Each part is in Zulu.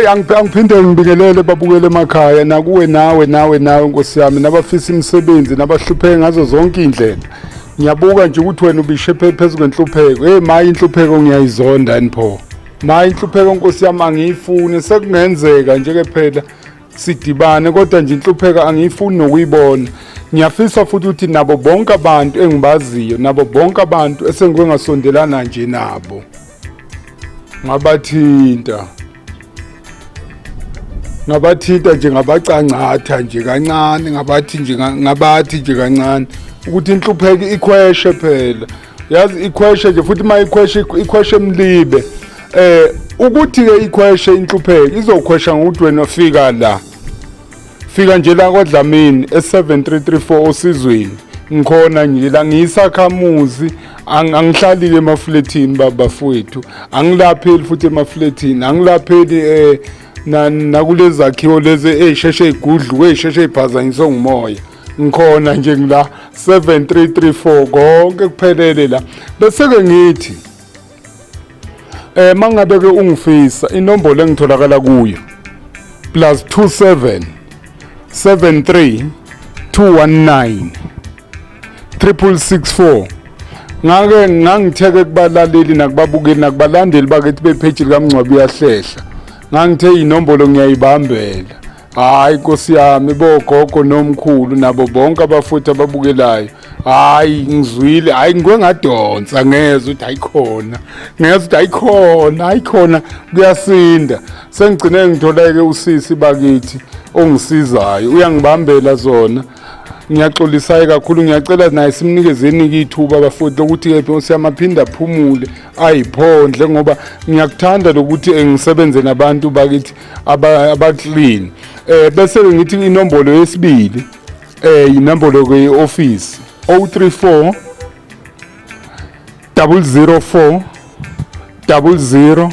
Angiphinde ngibingelele babukele emakhaya nakuwe nawe Nkosi yami nabafisa imisebenzi nabahlupheke ngazo zonke indlela. Ngiyabuka nje ukuthi wena ubishe phezulu kwenhlupheko. Maye inhlupheko ngiyayizonda nipho. Maye inhlupheko Nkosi yami angiyifuni sekungenzeka nje ke phela sidibane kodwa nje inhlupheko angiyifuni nokuyibona. Ngiyafisa futhi ukuthi nabo bonke abantu engibaziyo nabo bonke abantu esengike ngasondelana nje nabo ngabathinta nje ngabacancatha nje kancane ngabathi nje kancane ukuthi inhlupheko ikhweshe phela yazi ikhweshe nje futhi ikhweshe emlibe ukuthi ke ikhweshe inhlupheko izokhwesha ngokuthi wena fika nje la kwaDlamini e7334 osizweni ngikhona nje la ngiyisakhamuzi angihlalile emafletini babafowethu angilapheli futhi emafletini angilapheli nakulezi zakhiwo lezi ezisheshe igudlu ezisheshe iphazanyiswe ngumoya ngikhona nje ngila 7334 konke kuphelele la bese ke ngithi mangabe ke ungifisa inombolo engitholakala kuyo +27 73 219 664 ngangitheke kubalaleli nakubabukeli nakubalandeli bakithi bepage likaMngcwabi uyahlehla ngangithe inombolo ngiyayibambela hayi Nkosi yami bogogo nomkhulu nabo bonke abafuthi ababukelayo hayi ngizwile hayi ngike ngadonsa ngezwe ukuthi ayikhona kuyasinda sengigcine ngitholeke usisi bakithi ongisizayo uyangibambela zona ngiyaxolisayo kakhulu ngiyacela naye simnikezeni ithuba abafuthi ukuthi ke Nkosi yamaphinda aphumule ayiphondle ngoba ngiyakuthanda lokuthi ngisebenze nabantu bakithi abaclean bese ngithi inombolo yesibili inombolo ke office 034 004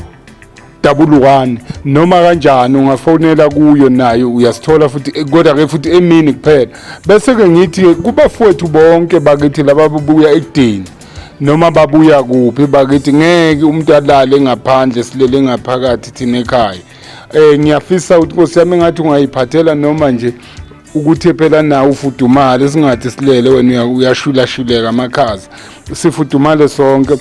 0011 noma kanjani ungafonela kuyo nayo uyasithola futhi kodwa ke futhi emini kuphela bese ke ngithi kubafowethu bonke bakithi laba babuya ekudeni noma babuya kuphi bakithi ngeke umuntu alale ngaphandle silele ngaphakathi thina ekhaya ngiyafisa ukuthi Nkosi yami ngathi ungayiphathela noma nje ukuthi phela nawe ufudumale singathi silele wena uyashulashuleka amakhaza sifudumale sonke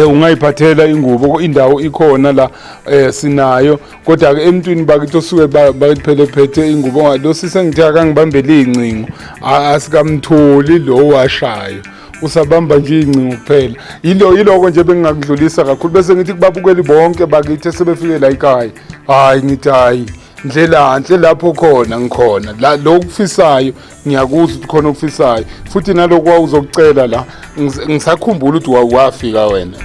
ungayiphathela ingubo indawo ikhona la sinayo kodwa ke emntwini bakithi osuke bakithi phela phethe ingubo lo sisengithe akangibambele incingo asikamtholi lo washayo usabamba nje incingo kuphela yiloko nje bengingakudlulisa kakhulu bese ngithi kubabukeli bonke bakithi sebefike la ekhaya hayi ngithi hayi ndlela lapho khona ngikhona la lokufisayo ngiyakuzwa ukuthi khona okufisayo futhi naloko wawuzokucela la ngisakhumbula ukuthi wafika wena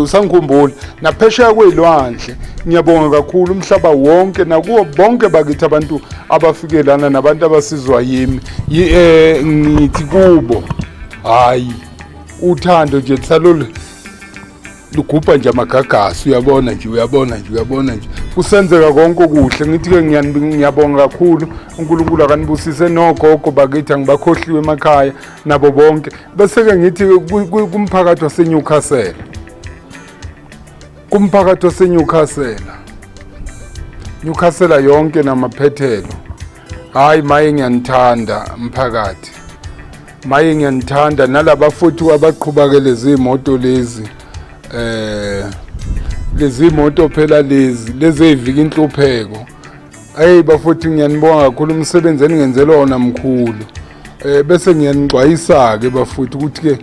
usangikhumbula naphesheya kwelwandle ngiyabonga kakhulu umhlaba wonke nakuwo bonke bakithi abantu abafikelana nabantu abasizwa yimi ngithi kubo hayi uthando nje salolu lugubha nje amagagasi uyabona nje kusenzeka konke okuhle ngithi ke ngiyabonga kakhulu uNkulunkulu akanibusise nogogo bakithi angibakhohliwe emakhaya nabo bonke bese ke ngithi kumphakathi waseNewcastle yonke namaphethelo hayi maye ngiyanithanda mphakathi maye ngiyanithanda nalaba futhi abaqhubakele izimoto lezi lezi moto phela lezi evika inhlupheko bafuthi ngiyanibonga kakhulu umsebenzi eningenzela wona mkhulu bese ngiyanixwayisa ke bafuthi ukuthi ke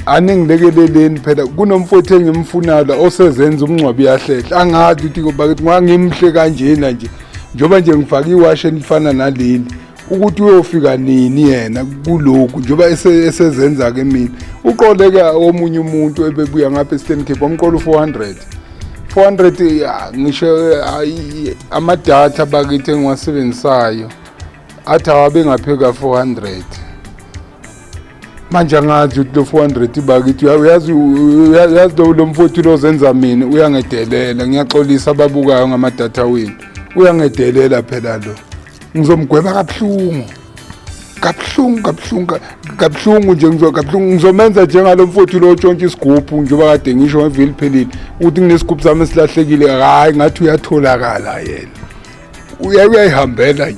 aningilekeleleni phela kunomfowethu engimfunayo la osezenza umncwabi yahlehla angazi ukuthi bakithi ngangimhle kanjena nje njoba nje ngifaka iwash elifana naleli ukuthi uyofika nini yena kulokhu njoba esezenza ke mina uqoleka omunye umuntu ebebuya ngapha eStern Cape umqolo 400 ngisho amadatha bakithi engiwasebenzisayo athi awabe ngapheka 400 manje angazi ukuthi lo 400 bakithi uyazi lo mfowethu lo zenza mina uyangedelela ngiyaxolisa ababukayo ngamadatha wenu uyangedelela phela lo ngizomgweba kabuhlungu kabuhlungu nje ngizomenza njengalo mfowethu lo tshontsha isigubhu njengoba kade ngisho ngevili phelile ukuthi kunesigubhu sami esilahlekile hayi ngathi uyatholakala yena uyayihambela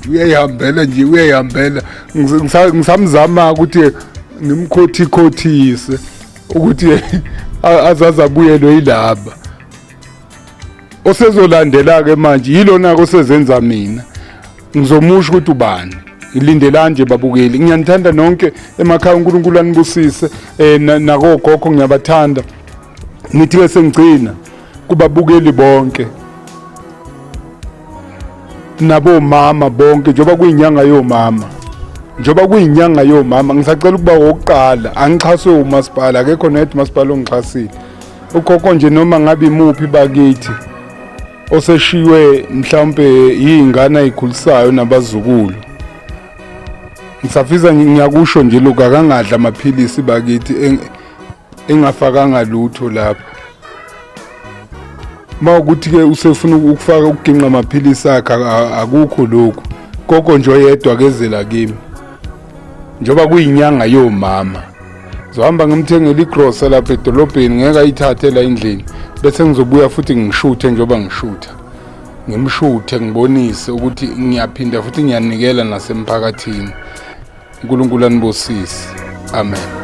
ngisamzama ukuthi ngimkhothikhothise ukuthi azazi abuyelwe yilaba osezolandela-ke manje yilona-ke osezenza mina ngizomusho ukuthi ubani ngilindela nje babukeli ngiyanithanda nonke emakhaya uNkulunkulu anibusise nakogogo ngiyabathanda nithi-ke sengigcina kubabukeli bonke nabomama bonke njengoba kuyinyanga yomama ngisacela ukuba wokuqala angixhaswe umasipala akekho net umasipala ongixhasile ugogo nje noma ngabe imuphi bakithi oseshiwe mhlawumbe yingane ayikhulisayo nabazukulu ngisafisa ngiyakusho nje lokhu akangadla amaphilisi bakithi engafakanga lutho lapha mawukuthi-ke usefuna ukufaka ukuginqa amaphilisi akhe akukho lokhu gogo nje oyedwa kezela kimi njengoba kuyinyanga yomama zohamba ngimthengela igrosa lapha edolobheni ngeke ayithathe la endlini bese ngizobuya futhi ngishuthe njengoba ngishutha ngimshuthe ngibonise ukuthi ngiyaphinda futhi ngiyanikela nasemphakathini uNkulunkulu anibusise amen.